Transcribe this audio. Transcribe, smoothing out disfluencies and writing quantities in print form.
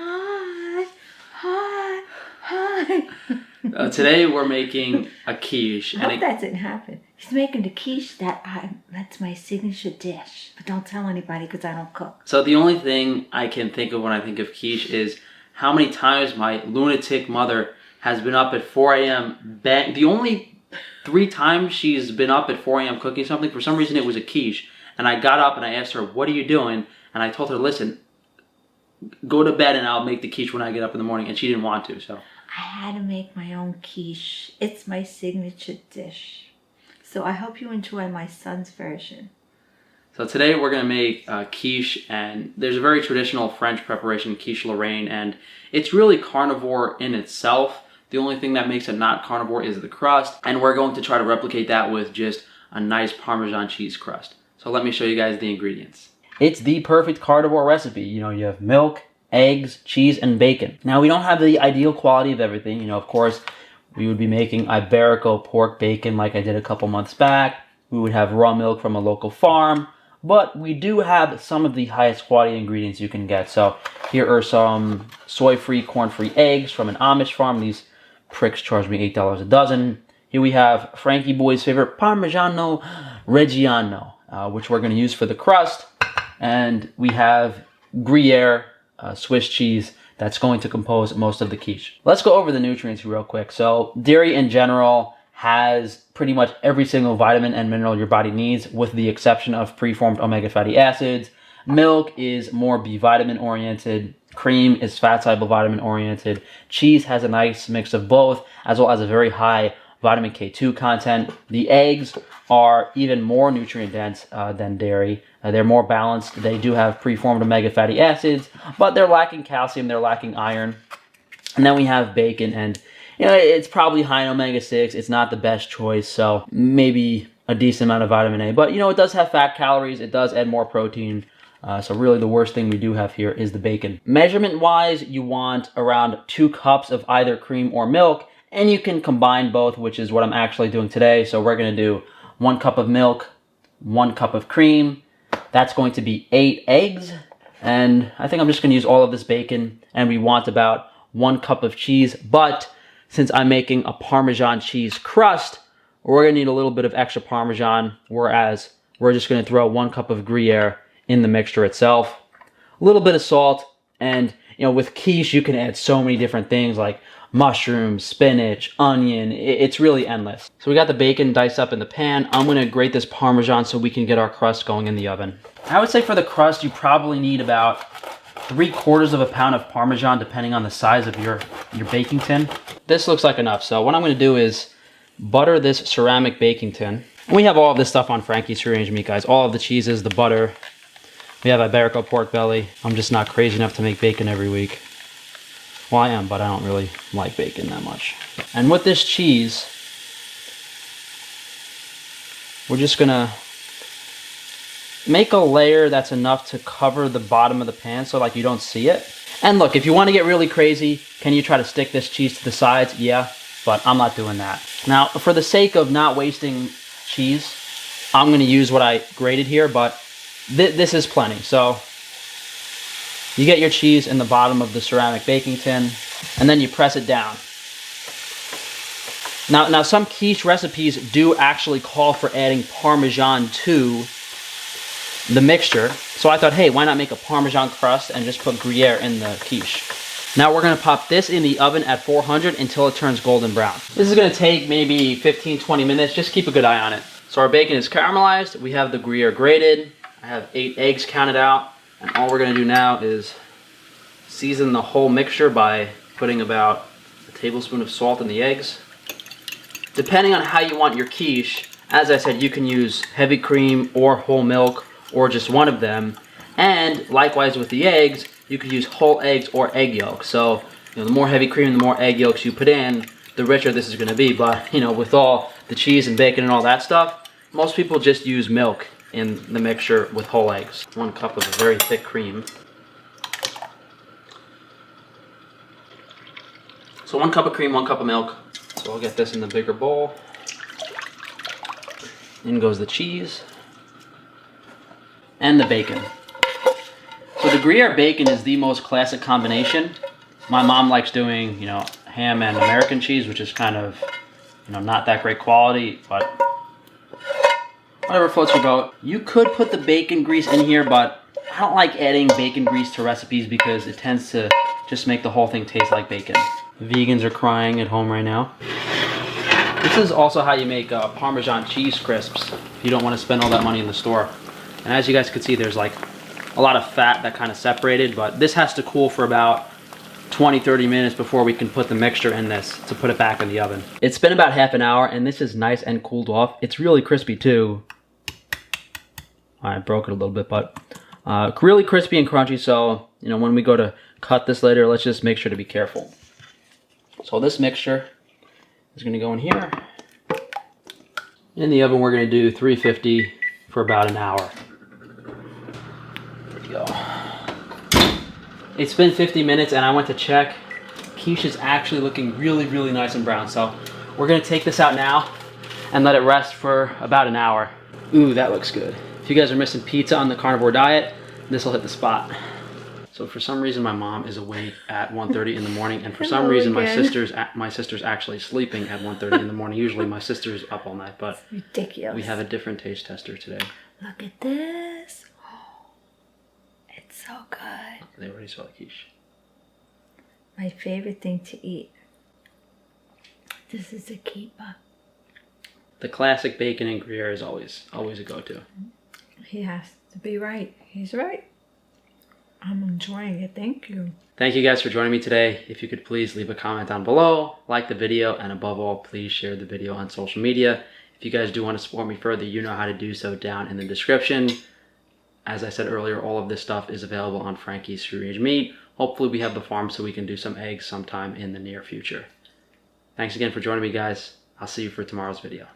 Hi. Hi. Hi. Today we're making a quiche. I hope that didn't happen. He's making the quiche that's my signature dish. But don't tell anybody because I don't cook. So the only thing I can think of when I think of quiche is how many times my lunatic mother has been up at 4 a.m. The only 3 times she's been up at 4 a.m. cooking something, for some reason it was a quiche. And I got up and I asked her, what are you doing? And I told her, listen, go to bed and I'll make the quiche when I get up in the morning. And she didn't want to, so. I had to make my own quiche. It's my signature dish. So I hope you enjoy my son's version. So today we're going to make quiche, and there's a very traditional French preparation, quiche Lorraine, and it's really carnivore in itself. The only thing that makes it not carnivore is the crust, and we're going to try to replicate that with just a nice Parmesan cheese crust. So let me show you guys the ingredients. It's the perfect carnivore recipe. You know, you have milk, eggs, cheese, and bacon. Now, we don't have the ideal quality of everything. You know, of course, we would be making Iberico pork bacon like I did a couple months back. We would have raw milk from a local farm. But we do have some of the highest quality ingredients you can get. So here are some soy-free, corn-free eggs from an Amish farm. These pricks charge me $8 a dozen. Here we have Frankie Boy's favorite Parmigiano Reggiano, which we're going to use for the crust. And we have Gruyere, Swiss cheese, that's going to compose most of the quiche. Let's go over the nutrients real quick. So dairy in general has pretty much every single vitamin and mineral your body needs, with the exception of preformed omega fatty acids. Milk is more B vitamin oriented. Cream is fat soluble vitamin oriented. Cheese has a nice mix of both, as well as a very high vitamin K2 content. The eggs are even more nutrient dense than dairy. They're more balanced. They do have preformed omega fatty acids, but they're lacking calcium, they're lacking iron. And then we have bacon, and you know, it's probably high in omega-6. It's not the best choice, so maybe a decent amount of vitamin A. But, you know, it does have fat calories. It does add more protein. So really the worst thing we do have here is the bacon. Measurement-wise, you want around 2 cups of either cream or milk, and you can combine both, which is what I'm actually doing today. So we're going to do 1 cup of milk, 1 cup of cream. That's going to be 8 eggs. And I think I'm just going to use all of this bacon, and we want about 1 cup of cheese, but since I'm making a Parmesan cheese crust, we're going to need a little bit of extra Parmesan, whereas we're just going to throw 1 cup of Gruyere in the mixture itself. A little bit of salt, and you know, with quiche, you can add so many different things like mushrooms, spinach, onion. It's really endless. So we got the bacon diced up in the pan. I'm going to grate this Parmesan so we can get our crust going in the oven. I would say for the crust, you probably need about 3/4 pound of Parmesan, depending on the size of your baking tin. This looks like enough. So what I'm going to do is butter this ceramic baking tin. And we have all of this stuff on Frankie's Free Range Meat, guys. All of the cheeses, the butter. We have Iberico pork belly. I'm just not crazy enough to make bacon every week. Well, I am, but I don't really like bacon that much. And with this cheese, we're just going to make a layer that's enough to cover the bottom of the pan so like you don't see it. And look, if you want to get really crazy, can you try to stick this cheese to the sides? Yeah, but I'm not doing that. Now, for the sake of not wasting cheese, I'm going to use what I grated here, but this is plenty. So you get your cheese in the bottom of the ceramic baking tin, and then you press it down. Now some quiche recipes do actually call for adding Parmesan to the mixture. So I thought, hey, why not make a Parmesan crust and just put Gruyere in the quiche? Now we're going to pop this in the oven at 400 until it turns golden brown. This is going to take maybe 15-20 minutes. Just keep a good eye on it. So our bacon is caramelized. We have the Gruyere grated. I have 8 eggs counted out. And all we're going to do now is season the whole mixture by putting about a tablespoon of salt in the eggs. Depending on how you want your quiche, as I said, you can use heavy cream or whole milk, or just one of them. And likewise with the eggs, you could use whole eggs or egg yolks. So, you know, the more heavy cream, the more egg yolks you put in, the richer this is going to be. But, you know, with all the cheese and bacon and all that stuff, most people just use milk in the mixture with whole eggs. 1 cup of a very thick cream. So 1 cup of cream, 1 cup of milk. So I'll get this in the bigger bowl. In goes the cheese and the bacon. So the The Gruyere bacon is the most classic combination. My mom likes doing, ham and American cheese, which is kind of, not that great quality, but whatever floats your boat. You could put the bacon grease in here, but I don't like adding bacon grease to recipes because it tends to just make the whole thing taste like bacon. Vegans are crying at home right now. This is also how you make Parmesan cheese crisps if you don't want to spend all that money in the store. And as you guys can see, there's like a lot of fat that kind of separated, but this has to cool for about 20-30 minutes before we can put the mixture in this to put it back in the oven. It's been about half an hour and this is nice and cooled off. It's really crispy too. I broke it a little bit, but really crispy and crunchy, so when we go to cut this later, let's just make sure to be careful. So this mixture is going to go in here. In the oven we're going to do 350 for about an hour. There we go. It's been 50 minutes and I went to check. Quiche is actually looking really, really nice and brown. So we're going to take this out now and let it rest for about an hour. Ooh, that looks good. If you guys are missing pizza on the carnivore diet, this will hit the spot. So for some reason my mom is awake at 1:30 in the morning, and for some reason my sister's actually sleeping at 1:30 in the morning. Usually my sister's up all night, but it's ridiculous. We have a different taste tester today. Look at this. Oh, it's so good. They already saw the quiche. My favorite thing to eat. This is a keeper. The classic bacon and Gruyere is always a go-to. He has to be right. He's right. I'm enjoying it. Thank you. Thank you guys for joining me today. If you could please leave a comment down below, like the video, and above all, please share the video on social media. If you guys do want to support me further, you know how to do so down in the description. As I said earlier, all of this stuff is available on Frankie's Free Range Meat. Hopefully we have the farm so we can do some eggs sometime in the near future. Thanks again for joining me, guys. I'll see you for tomorrow's video.